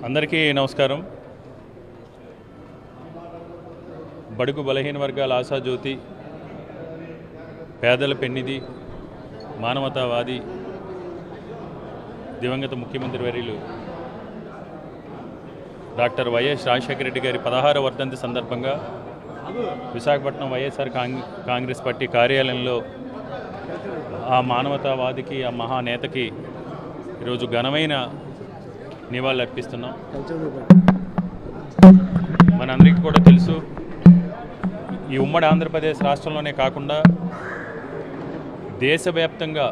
అందరికీ నమస్కారం. బడుగు బలహీన వర్గాల ఆశాజ్యోతి, పేదల పెన్నిధి, మానవతావాది, దివంగత ముఖ్యమంత్రి వర్యులు డాక్టర్ వైఎస్ రాజశేఖర రెడ్డి గారి 16వ వర్ధంతి సందర్భంగా విశాఖపట్నం వైఎస్ఆర్ కాంగ్రెస్ పార్టీ కార్యాలయంలో ఆ మానవతావాదికి, ఆ మహానేతకి ఈరోజు ఘనమైన నివాళులు అర్పిస్తున్నాం. మనందరికీ కూడా తెలుసు, ఈ ఉమ్మడి ఆంధ్రప్రదేశ్ రాష్ట్రంలోనే కాకుండా దేశవ్యాప్తంగా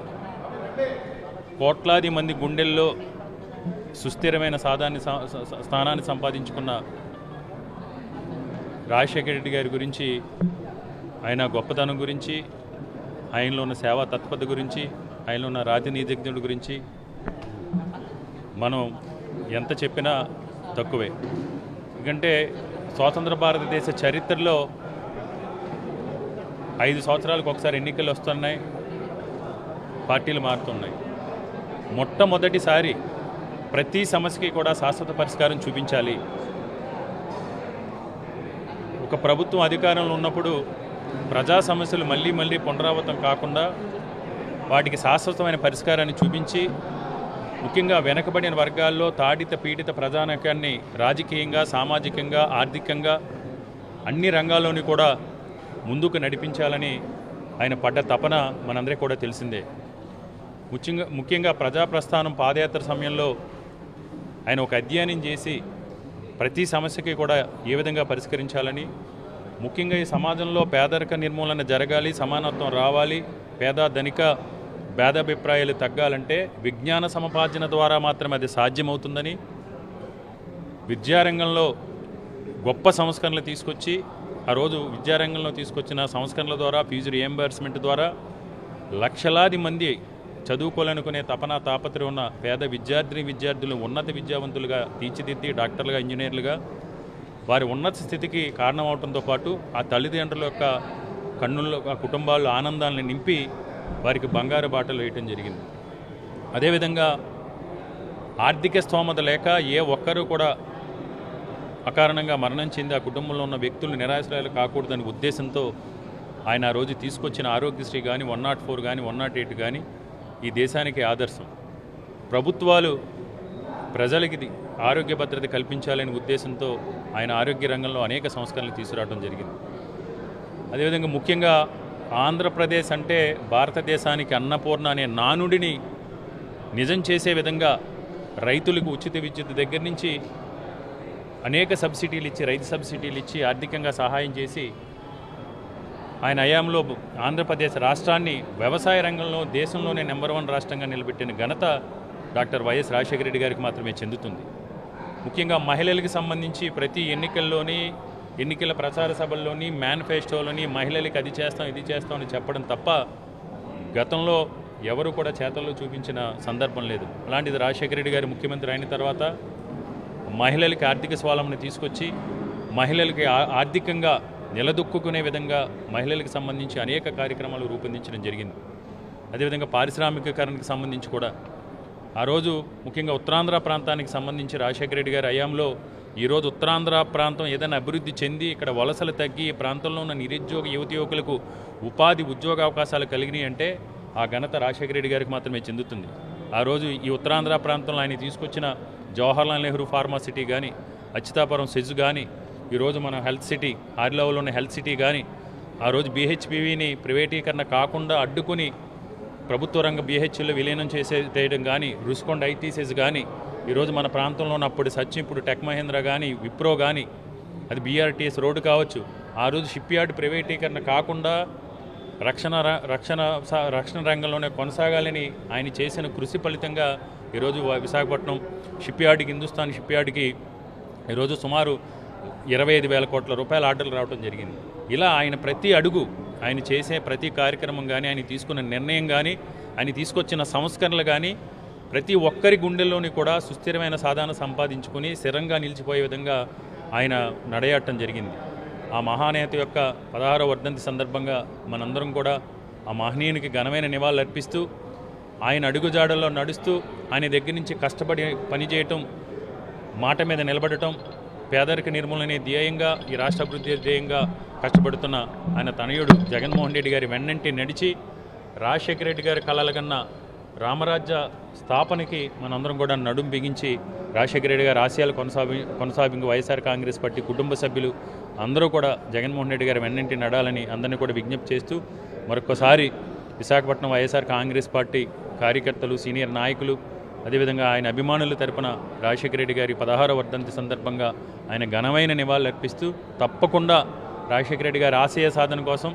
కోట్లాది మంది గుండెల్లో సుస్థిరమైన స్థానాన్ని సంపాదించుకున్న రాజశేఖర రెడ్డి గారి గురించి, ఆయన గొప్పతనం గురించి, ఆయనలో ఉన్న సేవా తత్పరత గురించి, ఆయనలో ఉన్న రాజనీతిజ్ఞుడి గురించి మనం ఎంత చెప్పినా తక్కువే. ఎందుకంటే స్వాతంత్ర భారతదేశ చరిత్రలో 5 సంవత్సరాలకు ఒకసారి ఎన్నికలు వస్తున్నాయి, పార్టీలు మారుతున్నాయి. మొట్టమొదటిసారి ప్రతి సమస్యకి కూడా శాశ్వత పరిష్కారం చూపించాలి. ఒక ప్రభుత్వం అధికారంలో ఉన్నప్పుడు ప్రజా సమస్యలు మళ్ళీ మళ్ళీ పునరావృతం కాకుండా వాటికి శాశ్వతమైన పరిష్కారాన్ని చూపించి, ముఖ్యంగా వెనకబడిన వర్గాల్లో తాడిత పీడిత ప్రజానీకాన్ని రాజకీయంగా, సామాజికంగా, ఆర్థికంగా అన్ని రంగాల్లోని కూడా ముందుకు నడిపించాలని ఆయన పడ్డ తపన మనందరికీ కూడా తెలిసిందే. ముఖ్యంగా ప్రజాప్రస్థానం పాదయాత్ర సమయంలో ఆయన ఒక అధ్యయనం చేసి ప్రతి సమస్యకి కూడా ఏ విధంగా పరిష్కరించాలని, ముఖ్యంగా ఈ సమాజంలో పేదరిక నిర్మూలన జరగాలి, సమానత్వం రావాలి, పేద ధనిక భేదాభిప్రాయాలు తగ్గాలంటే విజ్ఞాన సముపార్జన ద్వారా మాత్రమే అది సాధ్యమవుతుందని, విద్యారంగంలో గొప్ప సంస్కరణలు తీసుకొచ్చి, ఆ రోజు విద్యారంగంలో తీసుకొచ్చిన సంస్కరణల ద్వారా, ఫీజు రియంబర్స్మెంట్ ద్వారా లక్షలాది మంది చదువుకోవాలనుకునే తాపత్రయం ఉన్న పేద విద్యార్థులు ఉన్నత విద్యావంతులుగా తీర్చిదిద్ది డాక్టర్లుగా, ఇంజనీర్లుగా వారి ఉన్నత స్థితికి కారణమవడంతో పాటు ఆ తల్లిదండ్రుల యొక్క కన్నుల్లో, ఆ కుటుంబాల్లో ఆనందాలను నింపి వారికి బంగారు బాటలు వేయటం జరిగింది. అదేవిధంగా ఆర్థిక స్తోమత లేక ఏ ఒక్కరూ కూడా అకారణంగా మరణం చెంది ఆ కుటుంబంలో ఉన్న వ్యక్తులు నిరాశ్రయాలు కాకూడదనే ఉద్దేశంతో ఆయన ఆ రోజు తీసుకొచ్చిన ఆరోగ్యశ్రీ కానీ, 104 కానీ, 108 కానీ ఈ దేశానికి ఆదర్శం. ప్రభుత్వాలు ప్రజలకి ఆరోగ్య భద్రత కల్పించాలనే ఉద్దేశంతో ఆయన ఆరోగ్య రంగంలో అనేక సంస్కరణలు తీసుకురావడం జరిగింది. అదేవిధంగా ముఖ్యంగా ఆంధ్రప్రదేశ్ అంటే భారతదేశానికి అన్నపూర్ణ అనే నానుడిని నిజం చేసే విధంగా రైతులకు ఉచిత విద్యుత్ దగ్గర నుంచి అనేక సబ్సిడీలు ఇచ్చి, రైతు సబ్సిడీలు ఇచ్చి ఆర్థికంగా సహాయం చేసి ఆయన హయాంలో ఆంధ్రప్రదేశ్ రాష్ట్రాన్ని వ్యవసాయ రంగంలో దేశంలోనే నెంబర్ 1 రాష్ట్రంగా నిలబెట్టిన ఘనత డాక్టర్ వైఎస్ రాజశేఖర రెడ్డి గారికి మాత్రమే చెందుతుంది. ముఖ్యంగా మహిళలకు సంబంధించి ప్రతి ఎన్నికల ప్రచార సభల్లోని, మేనిఫెస్టోలోని మహిళలకు అది చేస్తాం, ఇది చేస్తామని చెప్పడం తప్ప గతంలో ఎవరు కూడా చేతల్లో చూపించిన సందర్భం లేదు. అలాంటిది రాజశేఖర రెడ్డి గారు ముఖ్యమంత్రి అయిన తర్వాత మహిళలకి ఆర్థిక స్వావలంబన తీసుకొచ్చి మహిళలకి ఆర్థికంగా నిలదొక్కునే విధంగా మహిళలకు సంబంధించి అనేక కార్యక్రమాలు రూపొందించడం జరిగింది. అదేవిధంగా పారిశ్రామికీకరణకు సంబంధించి కూడా ఆ రోజు ముఖ్యంగా ఉత్తరాంధ్ర ప్రాంతానికి సంబంధించి రాజశేఖర రెడ్డి గారి హయాంలో ఈరోజు ఉత్తరాంధ్ర ప్రాంతం ఏదైనా అభివృద్ధి చెంది ఇక్కడ వలసలు తగ్గి ఈ ప్రాంతంలో ఉన్న నిరుద్యోగ యువకులకు ఉద్యోగ అవకాశాలు కలిగినాయి అంటే ఆ ఘనత రాజశేఖర రెడ్డి గారికి మాత్రమే చెందుతుంది. ఆ రోజు ఈ ఉత్తరాంధ్ర ప్రాంతంలో ఆయన తీసుకొచ్చిన జవహర్లాల్ నెహ్రూ ఫార్మాసిటీ కానీ, అచ్యుతాపురం సెజ్ కానీ, ఈరోజు మన హెల్త్ సిటీ ఆర్లవలో ఉన్న హెల్త్ సిటీ కానీ, ఆ రోజు బీహెచ్పీవీని ప్రైవేటీకరణ కాకుండా అడ్డుకుని ప్రభుత్వ రంగ బీహెచ్లో విలీనం చేయడం కానీ, రుషికొండ ఐటీసీస్ కానీ, ఈరోజు మన ప్రాంతంలో ఉన్నప్పుడు సచిన్, ఇప్పుడు టెక్ మహేంద్ర కానీ, విప్రో కానీ, అది బీఆర్టీఎస్ రోడ్డు కావచ్చు. ఆ రోజు షిప్ యార్డ్ ప్రైవేటీకరణ కాకుండా రక్షణ రంగంలోనే కొనసాగాలని ఆయన చేసిన కృషి ఫలితంగా ఈరోజు విశాఖపట్నం షిప్ యార్డ్కి, హిందుస్థాన్ షిప్ యార్డ్కి ఈరోజు సుమారు 25,000 కోట్ల రూపాయల ఆర్డర్లు రావడం జరిగింది. ఇలా ఆయన ప్రతి అడుగు, ఆయన చేసే ప్రతి కార్యక్రమం కానీ, ఆయన తీసుకున్న నిర్ణయం కానీ, ఆయన తీసుకొచ్చిన సంస్కరణలు కానీ ప్రతి ఒక్కరి గుండెల్లోని కూడా సుస్థిరమైన సాధన సంపాదించుకొని స్థిరంగా నిలిచిపోయే విధంగా ఆయన నడయాటం జరిగింది. ఆ మహానేత యొక్క 16వ వర్ధంతి సందర్భంగా మనందరం కూడా ఆ మహనీయునికి ఘనమైన నివాళులు అర్పిస్తూ ఆయన అడుగుజాడల్లో నడుస్తూ ఆయన దగ్గర నుంచి కష్టపడి పనిచేయటం మాట మీద నిలబడటం, పేదరిక నిర్మూలనే ధ్యేయంగా, ఈ రాష్ట్ర అభివృద్ధి ధ్యేయంగా కష్టపడుతున్న ఆయన తనయుడు జగన్మోహన్ రెడ్డి గారి వెన్నంటి నడిచి రాజశేఖర రెడ్డి గారి కలల కన్నా రామరాజ్య స్థాపనకి మనందరం కూడా నడుం బిగించి రాజశేఖర రెడ్డి గారి ఆశయాలు కొనసాగింపు వైఎస్ఆర్ కాంగ్రెస్ పార్టీ కుటుంబ సభ్యులు అందరూ కూడా జగన్మోహన్ రెడ్డి గారి వెన్నంటి నడాలని అందరినీ కూడా విజ్ఞప్తి చేస్తూ మరొకసారి విశాఖపట్నం వైఎస్ఆర్ కాంగ్రెస్ పార్టీ కార్యకర్తలు, సీనియర్ నాయకులు, అదేవిధంగా ఆయన అభిమానుల తరపున రాజశేఖర రెడ్డి గారి 16వ వర్ధంతి సందర్భంగా ఆయన ఘనమైన నివాళులు అర్పిస్తూ తప్పకుండా రాజశేఖర రెడ్డి గారి ఆశయ సాధన కోసం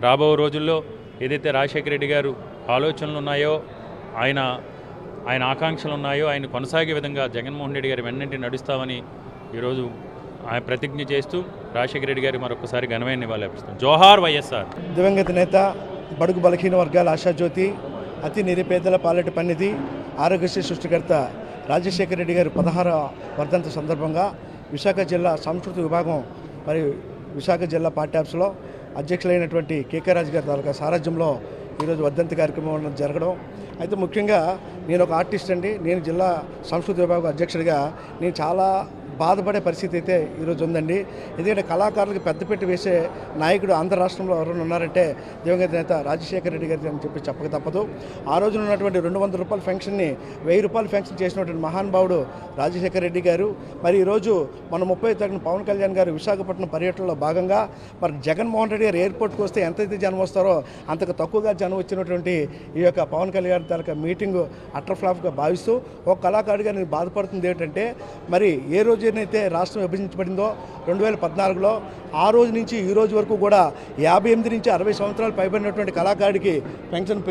రాబో రోజుల్లో ఏదైతే రాజశేఖర రెడ్డి గారు ఆలోచనలు ఉన్నాయో, ఆయన ఆకాంక్షలు ఉన్నాయో ఆయన కొనసాగే విధంగా జగన్మోహన్ రెడ్డి గారి వెన్నంటి నడుస్తామని ఈరోజు ఆయన ప్రతిజ్ఞ చేస్తూ రాజశేఖర రెడ్డి గారి మరొకసారి ఘనమైన నివాళులు అర్పిస్తాం. జోహార్ వైఎస్ఆర్. దివంగత నేత, బడుగు బలహీన వర్గాల ఆశాజ్యోతి, అతి నిరుపేదల పాలెటి పన్నిధి, ఆరోగ్యశ్రీ సృష్టికర్త రాజశేఖర రెడ్డి గారి 16వ వర్ధంతి సందర్భంగా విశాఖ జిల్లా సంస్కృతి విభాగం మరియు విశాఖ జిల్లా పార్టీ ఆఫీసులో అధ్యక్షులైనటువంటి కేకే రాజు గారి తాలూకా సారథ్యంలో ఈరోజు వర్ధంతి కార్యక్రమం జరగడం. అయితే ముఖ్యంగా నేను ఒక ఆర్టిస్ట్ అండి. నేను జిల్లా సంస్కృతి విభాగం అధ్యక్షుడిగా నేను చాలా బాధపడే పరిస్థితి అయితే ఈరోజు ఉందండి. ఎందుకంటే కళాకారులకు పెద్దపెట్టి వేసే నాయకుడు ఆంధ్ర రాష్ట్రంలో ఎవరైనా ఉన్నారంటే దివంగత నేత రాజశేఖర రెడ్డి గారి అని చెప్పి చెప్పక తప్పదు. ఆ రోజున ఉన్నటువంటి 200 రూపాయల ఫెన్షన్ని 1000 రూపాయల ఫెన్షన్ చేసినటువంటి మహానుభావుడు రాజశేఖర రెడ్డి గారు. మరి ఈరోజు మన 30వ తారీఖున పవన్ కళ్యాణ్ గారు విశాఖపట్నం పర్యటనలో భాగంగా మరి జగన్మోహన్ రెడ్డి గారు ఎయిర్పోర్ట్కి వస్తే ఎంతైతే జనం వస్తారో అంతకు తక్కువగా జనం వచ్చినటువంటి ఈ యొక్క పవన్ కళ్యాణ్ తాలూకా మీటింగు అటర్ ఫ్లాప్గా భావిస్తూ ఒక కళాకారుడిగా నేను బాధపడుతుంది ఏంటంటే, మరి ఏ రోజు అయితే రాష్ట్రం విభజించబడిందో 2014లో ఆ రోజు నుంచి ఈ రోజు వరకు కూడా 58 నుంచి 60 సంవత్సరాలు పైబడినటువంటి కళాకారుడికి పెన్షన్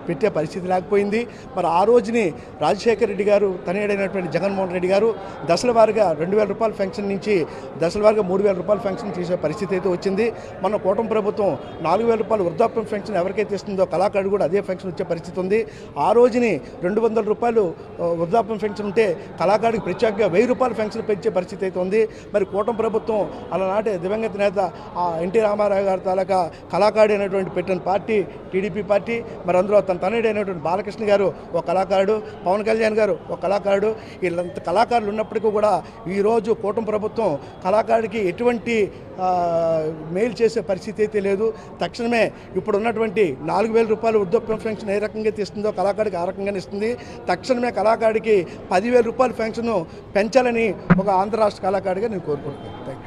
పెట్టే పరిస్థితి లేకపోయింది. మరి ఆ రోజుని రాజశేఖర రెడ్డి గారు తనయుడైనటువంటి జగన్మోహన్ రెడ్డి గారు దశల వారీగా 2000 రూపాయల పెన్షన్ నుంచి దశల వారీగా 3000 రూపాయల పెన్షన్ తీసే పరిస్థితి అయితే వచ్చింది. మన కూటమి ప్రభుత్వం 4000 రూపాయలు వృద్ధాప్యం పెన్షన్ ఎవరికైతే ఇస్తుందో కళాకారుడు కూడా అదే పెన్షన్ వచ్చే పరిస్థితి ఉంది. ఆ రోజుని 200 రూపాయలు వృద్ధాప్యం పెన్షన్ ఉంటే కళాకారుడికి ప్రత్యేకంగా 1000 రూపాయల పెన్షన్ పెంచే పరిస్థితి అయితే ఉంది. మరి కూటమి ప్రభుత్వం అలనాటి దివంగత నేత ఎన్టీ రామారావు గారి తాలూకా కళాకారుడు అయినటువంటి పెట్టిన పార్టీ టీడీపీ పార్టీ. మరి అందులో తన తనయుడైనటువంటి బాలకృష్ణ గారు ఒక కళాకారుడు, పవన్ కళ్యాణ్ గారు ఒక కళాకారుడు. వీళ్ళంత కళాకారులు ఉన్నప్పటికీ కూడా ఈరోజు కూటమి ప్రభుత్వం కళాకారుడికి ఎటువంటి మేలు చేసే పరిస్థితి అయితే లేదు. తక్షణమే ఇప్పుడు ఉన్నటువంటి 4000 రూపాయలు వృద్ధాప్యం పెన్షన్ ఏ రకంగా ఇస్తుందో కళాకారుడికి ఆ రకంగానే ఇస్తుంది. తక్షణమే కళాకారుడికి 10,000 రూపాయల పెన్షన్ పెంచాలని ఒక ఆంధ్ర రాష్ట్ర కళాకారుడిగా నేను కోరుకుంటున్నాను. Thank you.